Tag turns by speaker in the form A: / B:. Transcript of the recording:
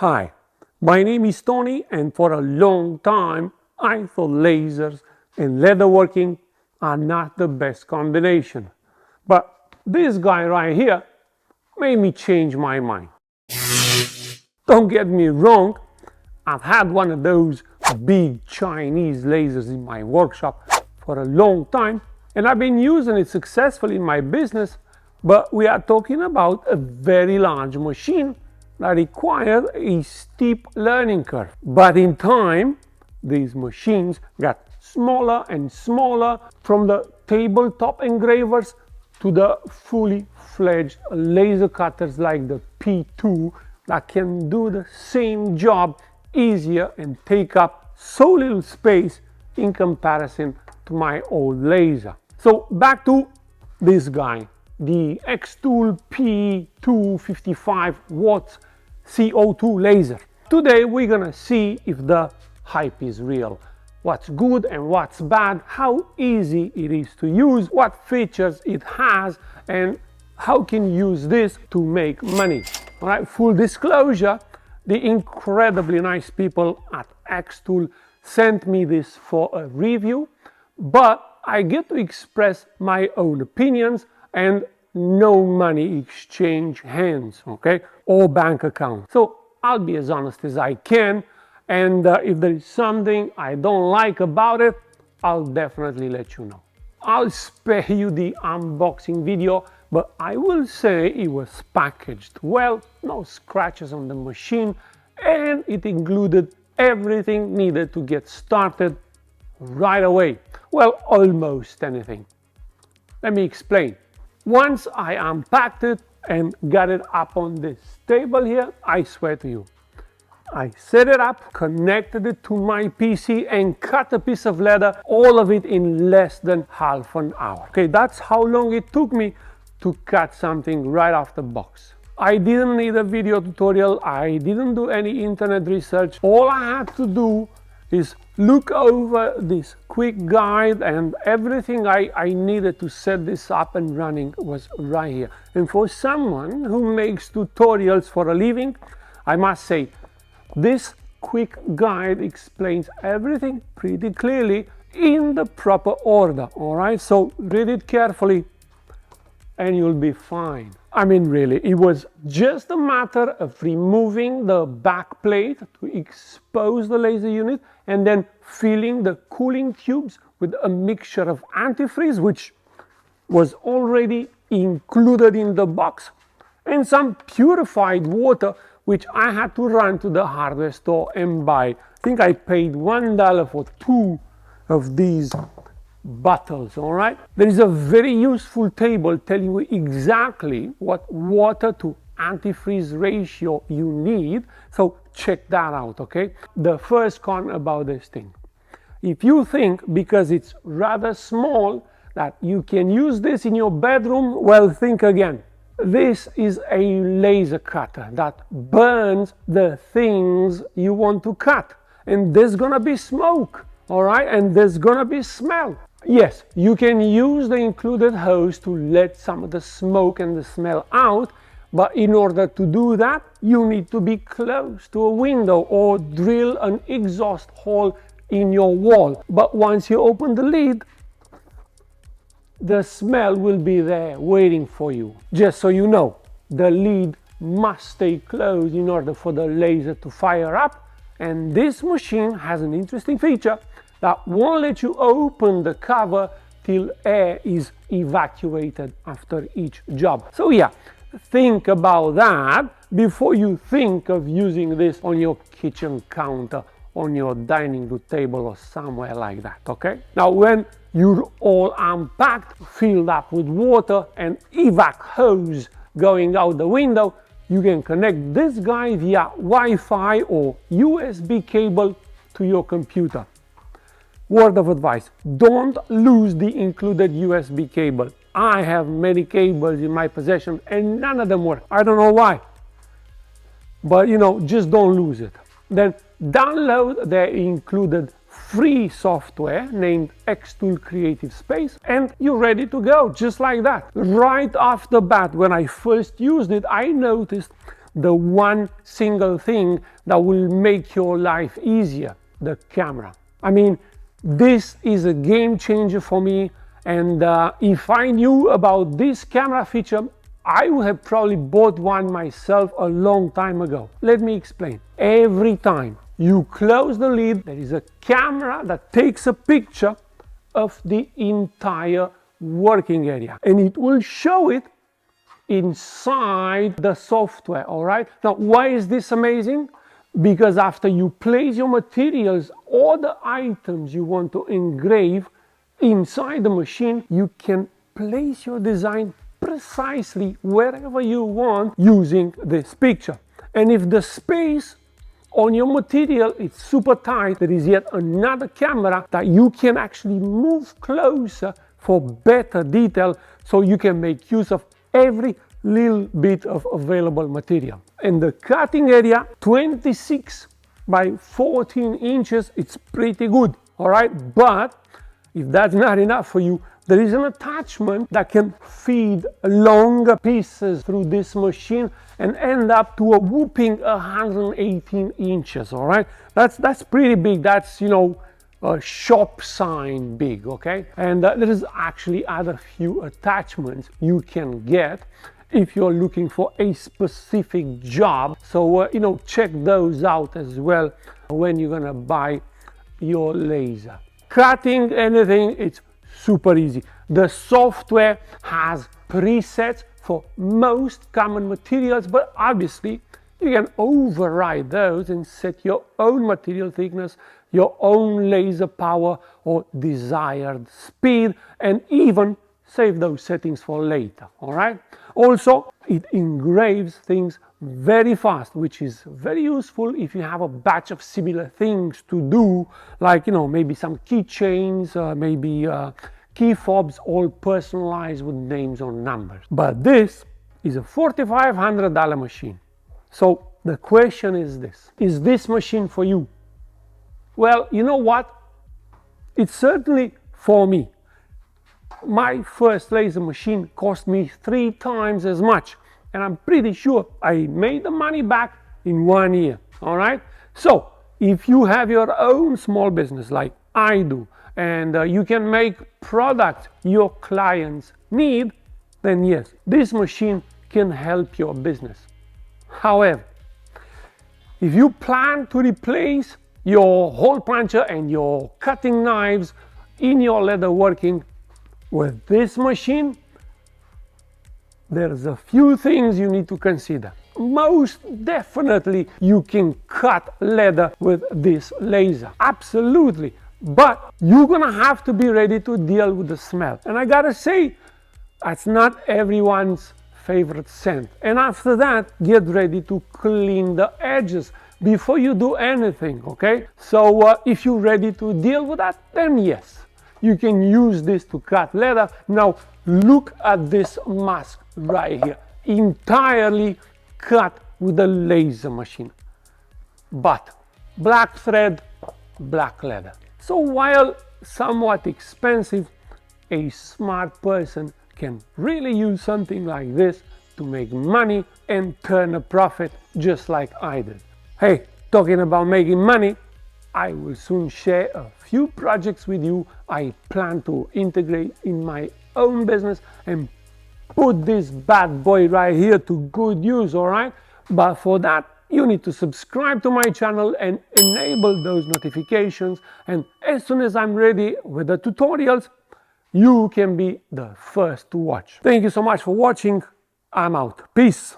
A: Hi, my name is Tony, and for a long time I thought lasers and leatherworking are not the best combination. But this guy right here made me change my mind. Don't get me wrong, I've had one of those big Chinese lasers in my workshop for a long time, and I've been using it successfully in my business, but we are talking about a very large machine that required a steep learning curve. But in time, these machines got smaller and smaller, from the tabletop engravers to the fully fledged laser cutters like the P2 that can do the same job easier and take up so little space in comparison to my old laser. So back to this guy, the xTool P255 watts CO2 laser. Today we're gonna see if the hype is real, what's good and what's bad, how easy it is to use, what features it has, and how can you use this to make money. All right, full disclosure, the incredibly nice people at xTool sent me this for a review, but I get to express my own opinions and no money exchange hands, okay, or bank account. So I'll be as honest as I can, and if there is something I don't like about it, I'll definitely let you know. I'll spare you the unboxing video, but I will say it was packaged well, no scratches on the machine, and it included everything needed to get started right away. Well, almost anything. Let me explain. Once I unpacked it and got it up on this table here, I swear to you, I set it up, connected it to my PC, and cut a piece of leather, all of it in less than half an hour. Okay, that's how long it took me to cut something right off the box. I didn't need a video tutorial, I didn't do any internet research. All I had to do is look over this quick guide, and everything I needed to set this up and running was right here. And for someone who makes tutorials for a living, I must say, this quick guide explains everything pretty clearly in the proper order, all right? So read it carefully and you'll be fine. I mean, really, it was just a matter of removing the back plate to expose the laser unit and then filling the cooling tubes with a mixture of antifreeze, which was already included in the box, and some purified water, which I had to run to the hardware store and buy. I think I paid $1 for 2 of these bottles, all right? There is a very useful table telling you exactly what water to antifreeze ratio you need, so check that out, okay? The first con about this thing. If you think because it's rather small that you can use this in your bedroom, well, think again. This is a laser cutter that burns the things you want to cut, and there's gonna be smoke, all right, and there's gonna be smell. Yes, you can use the included hose to let some of the smoke and the smell out, but in order to do that, you need to be close to a window or drill an exhaust hole in your wall. But once you open the lid, the smell will be there waiting for you. Just so you know, the lid must stay closed in order for the laser to fire up, and this machine has an interesting feature that won't let you open the cover till air is evacuated after each job. So yeah, think about that before you think of using this on your kitchen counter, on your dining room table, or somewhere like that, okay? Now, when you're all unpacked, filled up with water, and evac hose going out the window, you can connect this guy via Wi-Fi or USB cable to your computer. Word of advice, don't lose the included USB cable. I have many cables in my possession and none of them work. I don't know why, but you know, just don't lose it. Then download the included free software named xTool Creative Space, and you're ready to go, just like that. Right off the bat, when I first used it, I noticed the one single thing that will make your life easier: the camera. I mean, this is a game changer for me, and if I knew about this camera feature, I would have probably bought one myself a long time ago. Let me explain. Every time you close the lid, there is a camera that takes a picture of the entire working area, and it will show it inside the software. All right, now why is this amazing? Because after you place your materials, all the items you want to engrave inside the machine, you can place your design precisely wherever you want using this picture. And if the space on your material is super tight, there is yet another camera that you can actually move closer for better detail, so you can make use of every little bit of available material. And the cutting area, 26 by 14 inches, it's pretty good, all right? But if that's not enough for you, there is an attachment that can feed longer pieces through this machine and end up to a whopping 118 inches, all right? That's pretty big. That's, you know, a shop sign big, okay? And there is actually other few attachments you can get if you're looking for a specific job. So, you know, check those out as well when you're gonna buy your laser. Cutting anything, it's super easy. The software has presets for most common materials, but obviously you can override those and set your own material thickness, your own laser power or desired speed, and even save those settings for later, all right? Also, it engraves things very fast, which is very useful if you have a batch of similar things to do, like, you know, maybe some keychains, maybe key fobs, all personalized with names or numbers. But this is a $4,500 machine. So the question is this machine for you? Well, you know what? It's certainly for me. My first laser machine cost me 3 times as much, and I'm pretty sure I made the money back in 1 year, all right? So if you have your own small business like I do, and you can make products your clients need, then yes, this machine can help your business. However, if you plan to replace your hole puncher and your cutting knives in your leatherworking with this machine, there's a few things you need to consider. Most definitely you can cut leather with this laser, absolutely, but you're gonna have to be ready to deal with the smell. And I gotta say, that's not everyone's favorite scent. And after that, get ready to clean the edges before you do anything, okay? So if you're ready to deal with that, then yes, you can use this to cut leather. Now look at this mask right here, entirely cut with a laser machine, but black thread, black leather. So while somewhat expensive, a smart person can really use something like this to make money and turn a profit, just like I did. Hey, talking about making money, I will soon share a few projects with you I plan to integrate in my own business and put this bad boy right here to good use, all right? But for that, you need to subscribe to my channel and enable those notifications, and as soon as I'm ready with the tutorials, you can be the first to watch. Thank you so much for watching. I'm out. Peace.